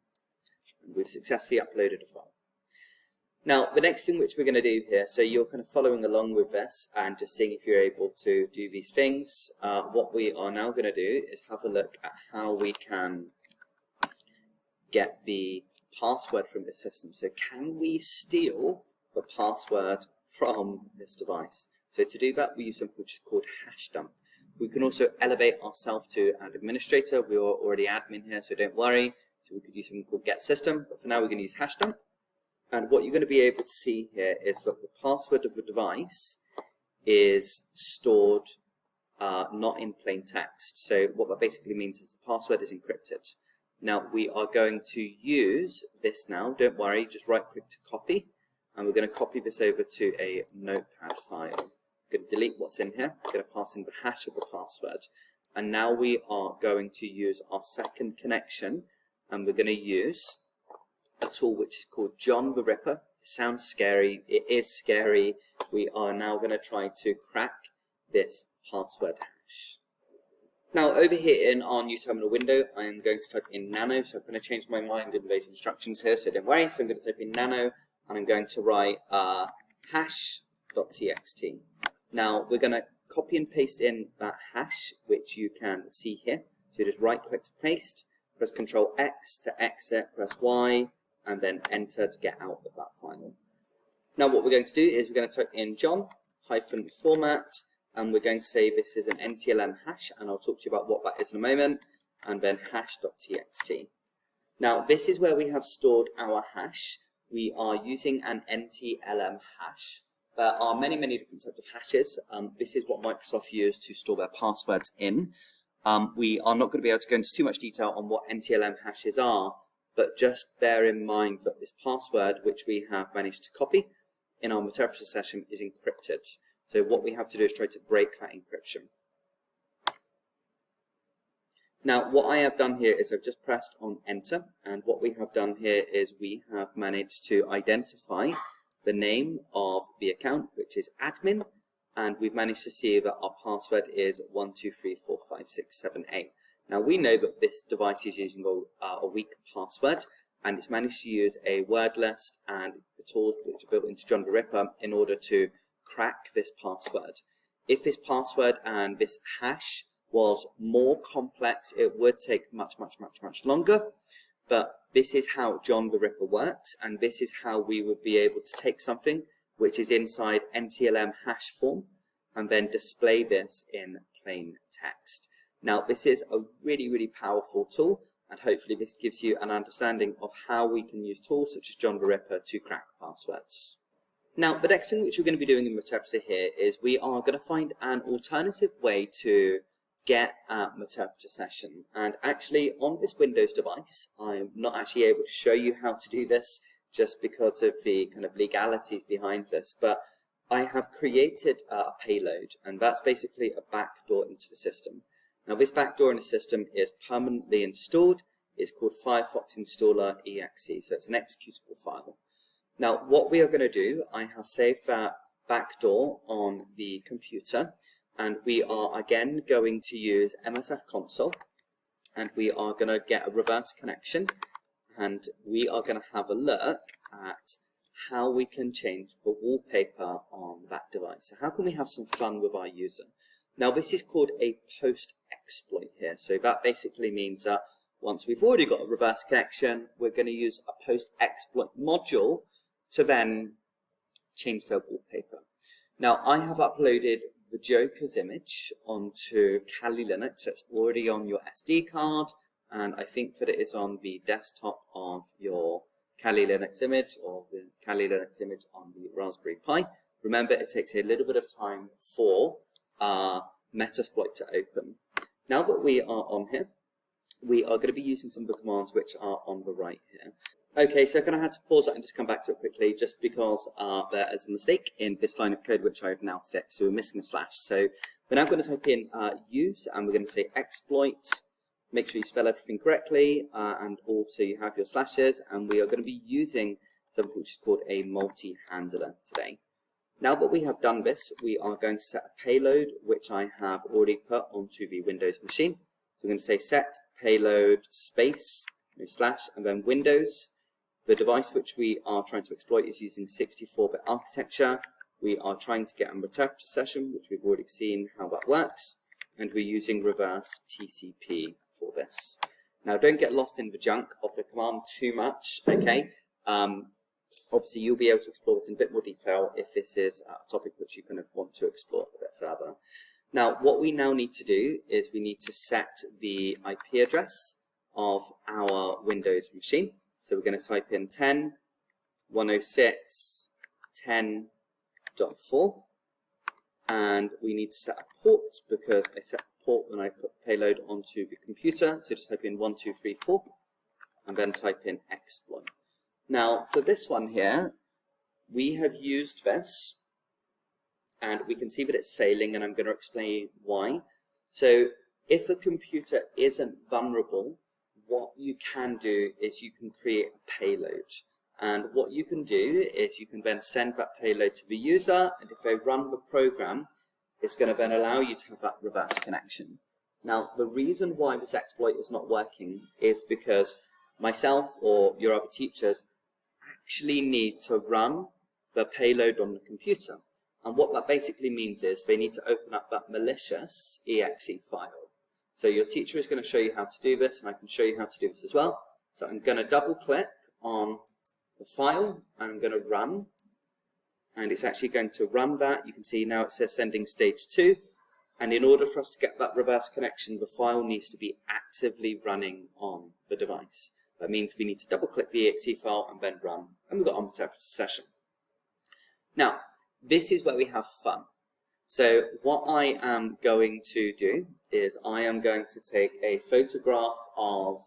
and we've successfully uploaded a file. Now, the next thing which we're going to do here, so you're kind of following along with this and just seeing if you're able to do these things. What we are now going to do is have a look at how we can get the password from this system. So can we steal the password from this device? So to do that, we use something which is called hash dump. We can also elevate ourselves to an administrator. We are already admin here, so don't worry. So we could use something called get system, but for now we're going to use hash dump. And what you're going to be able to see here is that the password of the device is stored not in plain text. So what that basically means is the password is encrypted. Now we are going to use this now. Don't worry, just right click to copy. And we're going to copy this over to a notepad file. I'm going to delete what's in here. I'm going to pass in the hash of the password. And now we are going to use our second connection, and we're going to use a tool which is called John the Ripper. It sounds scary. It is scary. We are now going to try to crack this password hash. Now over here in our new terminal window, I am going to type in nano. So I'm going to change my mind in those instructions here, so don't worry. So I'm going to type in nano, and I'm going to write hash.txt. Now we're going to copy and paste in that hash, which you can see here. So just right click to paste, press Ctrl X to exit, press Y, and then enter to get out of that file. Now what we're going to do is we're going to type in John-format, and we're going to say this is an NTLM hash, and I'll talk to you about what that is in a moment, and then hash.txt. Now this is where we have stored our hash. We are using an NTLM hash. There are many different types of hashes. This is what Microsoft use to store their passwords in. We are not going to be able to go into too much detail on what NTLM hashes are, but just bear in mind that this password, which we have managed to copy in our Metasploit session, is encrypted. So what we have to do is try to break that encryption. Now what I have done here is I've just pressed on enter, and what we have done here is we have managed to identify the name of the account, which is admin, and we've managed to see that our password is 12345678. Now we know that this device is using a weak password, and it's managed to use a word list and the tools which are built into John the Ripper in order to crack this password. If this password and this hash was more complex, it would take much longer, but this is how John the Ripper works, and this is how we would be able to take something which is inside NTLM hash form and then display this in plain text. Now this is a really powerful tool, and hopefully this gives you an understanding of how we can use tools such as John the Ripper to crack passwords. Now the next thing which we're going to be doing in Metasploit here is we are going to find an alternative way to get at Metasploit session, and actually on this Windows device I'm not actually able to show you how to do this just because of the kind of legalities behind this, but I have created a payload, and that's basically a backdoor into the system. Now this backdoor in the system is permanently installed. It's called Firefox Installer EXE, so it's an executable file. Now what we are going to do, I have saved that backdoor on the computer, and we are again going to use MSF console, and we are going to get a reverse connection, and we are going to have a look at how we can change the wallpaper on that device. So how can we have some fun with our user? Now this is called a post exploit here, so that basically means that once we've already got a reverse connection, we're going to use a post exploit module to then change the wallpaper. Now I have uploaded the Joker's image onto Kali Linux. It's already on your SD card, and I think that it is on the desktop of your Kali Linux image, or the Kali Linux image on the Raspberry Pi. Remember, it takes a little bit of time for Metasploit to open. Now that we are on here, we are going to be using some of the commands which are on the right here. Okay, so I'm going to have to pause that and just come back to it quickly, just because there is a mistake in this line of code which I have now fixed. So we're missing a slash. So we're now going to type in use, and we're going to say exploit. Make sure you spell everything correctly, and also you have your slashes, and we are going to be using something which is called a multi-handler today. Now that we have done this, we are going to set a payload which I have already put onto the Windows machine. So we're going to say set payload space, no slash, and then Windows. The device which we are trying to exploit is using 64-bit architecture. We are trying to get a Metasploit session, which we've already seen how that works, and we're using reverse TCP for this. Now don't get lost in the junk of the command too much, okay? Obviously you'll be able to explore this in a bit more detail if this is a topic which you kind of want to explore a bit further. Now what we now need to do is we need to set the IP address of our Windows machine. So we're going to type in 10.106.10.4, and we need to set a port because I set a port when I put payload onto the computer. So just type in 1234 and then type in exploit. Now for this one here, we have used this, and we can see that it's failing, and I'm going to explain why. So if a computer isn't vulnerable, what you can do is you can create a payload, and what you can do is you can then send that payload to the user, and if they run the program, it's going to then allow you to have that reverse connection. Now the reason why this exploit is not working is because myself or your other teachers actually need to run the payload on the computer, and what that basically means is they need to open up that malicious exe file. So your teacher is going to show you how to do this, and I can show you how to do this as well. So I'm going to double click on the file, and I'm going to run, and it's actually going to run that. You can see now it says sending stage 2, and in order for us to get that reverse connection, the file needs to be actively running on the device. That means we need to double click the exe file and then run, and we've got our interpreter session. Now, this is where we have fun. So what I am going to do is I am going to take a photograph of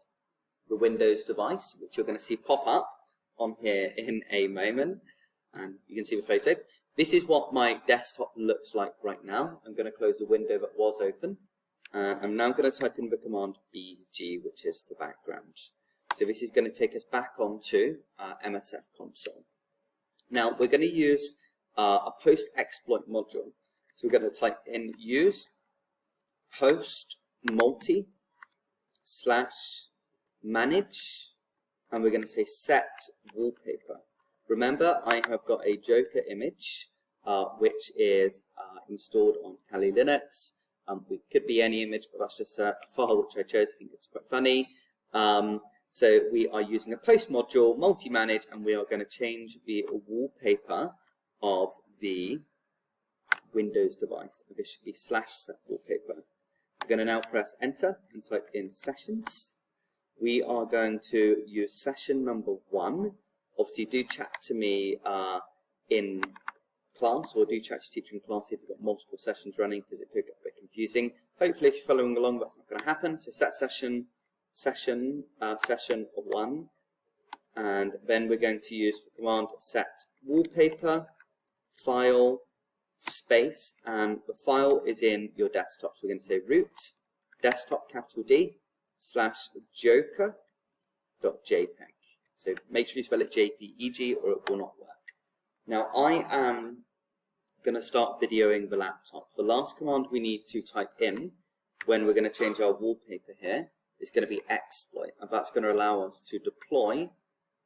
the Windows device, which you're going to see pop up on here in a moment, and you can see the photo. This is what my desktop looks like right now. I'm going to close the window that was open, and I'm now going to type in the command BG, which is the background. So this is going to take us back onto MSF console. Now we're going to use a post-exploit module. So we're going to type in use post multi / manage, and we're going to say set wallpaper. Remember, I have got a Joker image, which is installed on Kali Linux. It could be any image, but that's just a file which I chose. I think it's quite funny. So we are using a post module, multi-manage, and we are going to change the wallpaper of the Windows device. This should be /set wallpaper. We're going to now press enter and type in sessions. We are going to use session number 1. Obviously, do chat to me in class, or do chat to your teacher in class if you've got multiple sessions running, because it could get a bit confusing. Hopefully, if you're following along, that's not going to happen. So set session 1, and then we're going to use the command set wallpaper file space, and the file is in your desktop. So we're going to say root desktop capital D /joker.jpg. So make sure you spell it JPEG or it will not work. Now I am going to start videoing the laptop. The last command we need to type in when we're going to change our wallpaper here is going to be exploit, and that's going to allow us to deploy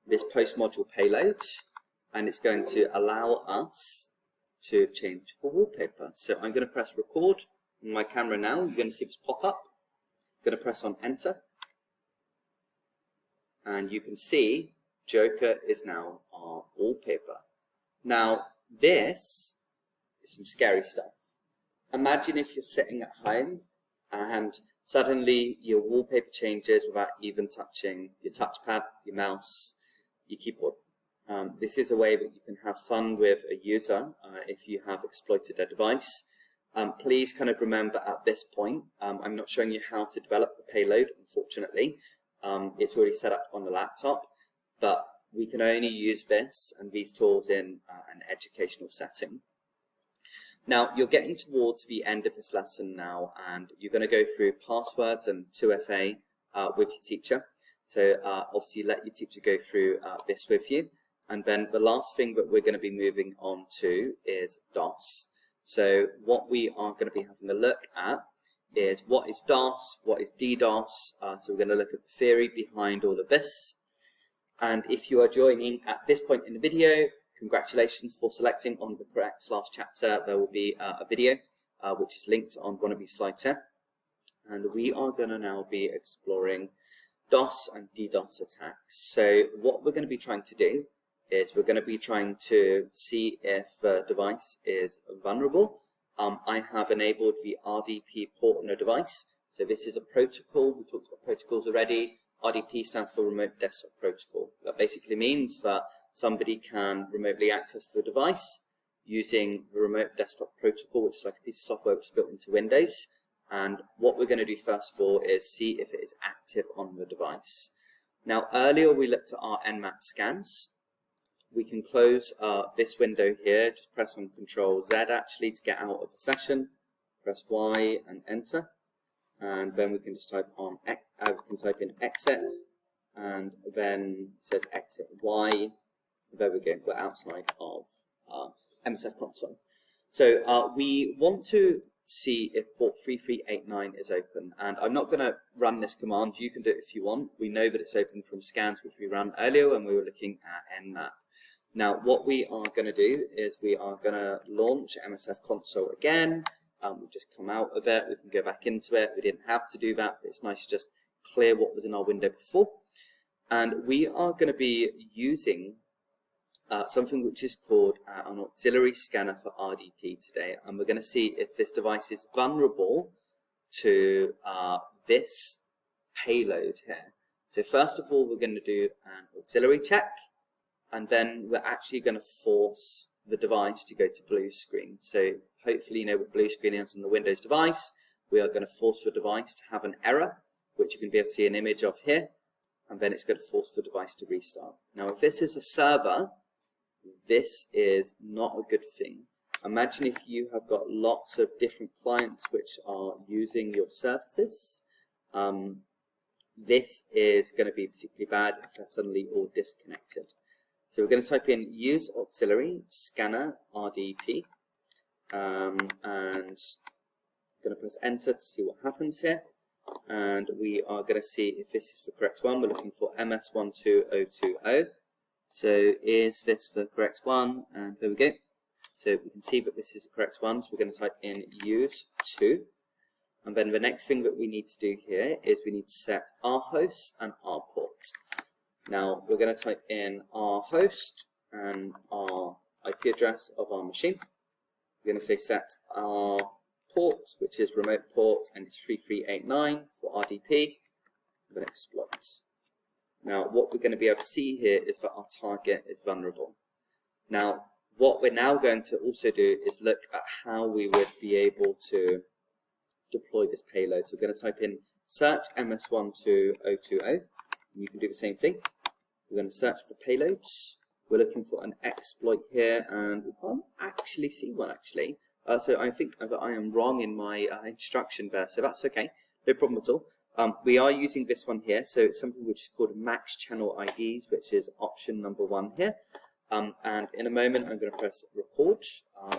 this post module payload, and it's going to allow us to change the wallpaper. So I'm going to press record on my camera now. You're going to see this pop up. I'm going to press on enter, and you can see Joker is now our wallpaper. Now this is some scary stuff. Imagine if you're sitting at home and suddenly your wallpaper changes without even touching your touchpad, your mouse, your keyboard. This is a way that you can have fun with a user if you have exploited their device. Please kind of remember at this point, I'm not showing you how to develop the payload, unfortunately. It's already set up on the laptop, but we can only use this and these tools in an educational setting. Now, you're getting towards the end of this lesson now, and you're going to go through passwords and 2FA with your teacher. So obviously let your teacher go through this with you. And then the last thing that we're going to be moving on to is DOS. So what we are going to be having a look at is what is DOS, what is DDoS. So we're going to look at the theory behind all of this. And if you are joining at this point in the video, congratulations for selecting on the correct last chapter. There will be a video which is linked on one of these slides here. And we are going to now be exploring DOS and DDoS attacks. So what we're going to be trying to do is we're going to be trying to see if the device is vulnerable. I have enabled the RDP port on a device. So this is a protocol. We talked about protocols already. RDP stands for Remote Desktop Protocol. That basically means that somebody can remotely access the device using the Remote Desktop Protocol, which is like a piece of software which is built into Windows. And what we're going to do first of all is see if it is active on the device. Now, earlier we looked at our Nmap scans. We can close this window here. Just press on Control Z actually to get out of the session. Press Y and enter, and then we can just type on. We can type in exit, and then it says exit Y. There we go. We're outside of MSF console. So we want to see if port 3389 is open, and I'm not going to run this command. You can do it if you want. We know that it's open from scans which we ran earlier when we were looking at Nmap. Now what we are going to do is we are going to launch MSF console again. We've just come out of it. We can go back into it. We didn't have to do that, but it's nice to just clear what was in our window before. And we are going to be using something which is called an auxiliary scanner for RDP today, and we're going to see if this device is vulnerable to this payload here. So first of all, we're going to do an auxiliary check, and then we're actually going to force the device to go to blue screen. So hopefully you know what blue screen is on the Windows device. We are going to force the device to have an error, which you can be able to see an image of here, and then it's going to force the device to restart. Now if this is a server, this is not a good thing. Imagine if you have got lots of different clients which are using your services. This is going to be particularly bad if they're suddenly all disconnected. So we're going to type in use auxiliary scanner RDP, and I'm going to press enter to see what happens here. And we are going to see if this is the correct one. We're looking for MS12020. So is this the correct one? And there we go. So we can see that this is the correct one. So we're going to type in use 2. And then the next thing that we need to do here is we need to set our host and our port. Now we're going to type in our host and our IP address of our machine. We're going to say set our port, which is remote port, and it's 3389 for RDP, then exploit. Now what we're going to be able to see here is that our target is vulnerable. Now what we're now going to also do is look at how we would be able to deploy this payload. So we're going to type in search MS12020, and you can do the same thing. We're going to search for payloads. We're looking for an exploit here, and we can't actually see one actually. So I think that I am wrong in my instruction there, so that's okay, no problem at all. We are using this one here, so it's something which is called max channel IDs, which is option number 1 here. And in a moment, I'm going to press record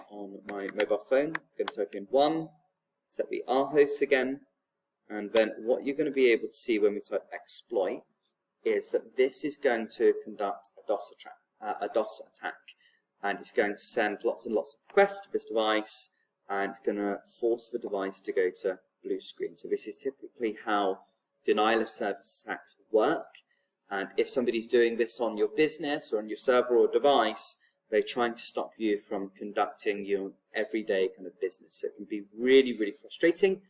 on my mobile phone. I'm going to type in 1, set the R hosts again, and then what you're going to be able to see when we type exploit is that this is going to conduct a DOS attack. And it's going to send lots and lots of requests to this device, and it's going to force the device to go to blue screen. So this is typically how denial of service attacks work. And if somebody's doing this on your business or on your server or device, they're trying to stop you from conducting your everyday kind of business. So it can be really, really frustrating.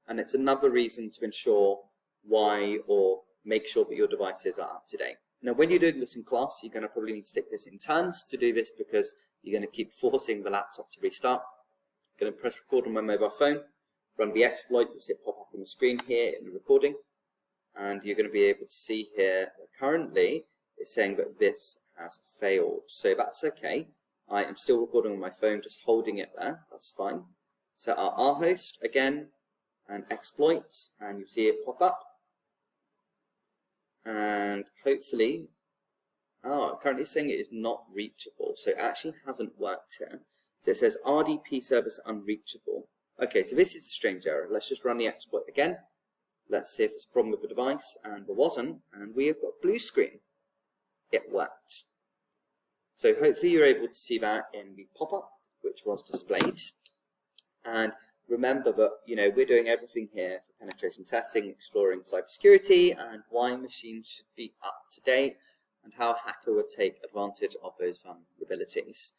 And it's another reason to ensure why or make sure that your devices are up to date. Now, when you're doing this in class, you're going to probably need to take this in turns to do this because you're going to keep forcing the laptop to restart. I'm going to press record on my mobile phone, run the exploit, you'll see it pop up on the screen here in the recording. And you're going to be able to see here that currently it's saying that this has failed. So that's okay. I am still recording on my phone, just holding it there. That's fine. Set our R host again and exploit, and you'll see it pop up. And hopefully, currently it's saying it is not reachable. So it actually hasn't worked here. So it says RDP service unreachable. Okay, so this is a strange error. Let's just run the exploit again. Let's see if there's a problem with the device, and there wasn't, and we have got blue screen. It worked. So hopefully you're able to see that in the pop-up, which was displayed. And remember that, you know, we're doing everything here for penetration testing, exploring cybersecurity, and why machines should be up to date, and how a hacker would take advantage of those vulnerabilities.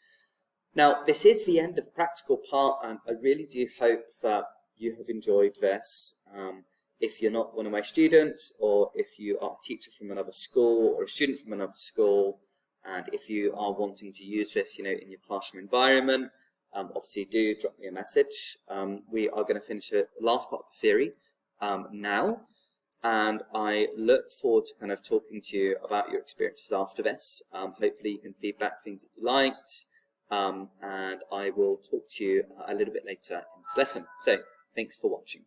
Now, this is the end of the practical part, and I really do hope that you have enjoyed this. If you're not one of my students, or if you are a teacher from another school, or a student from another school, and if you are wanting to use this, you know, in your classroom environment, obviously do drop me a message. We are going to finish the last part of the theory now, and I look forward to kind of talking to you about your experiences after this. Hopefully you can feedback things that you liked, and I will talk to you a little bit later in this lesson. So thanks for watching.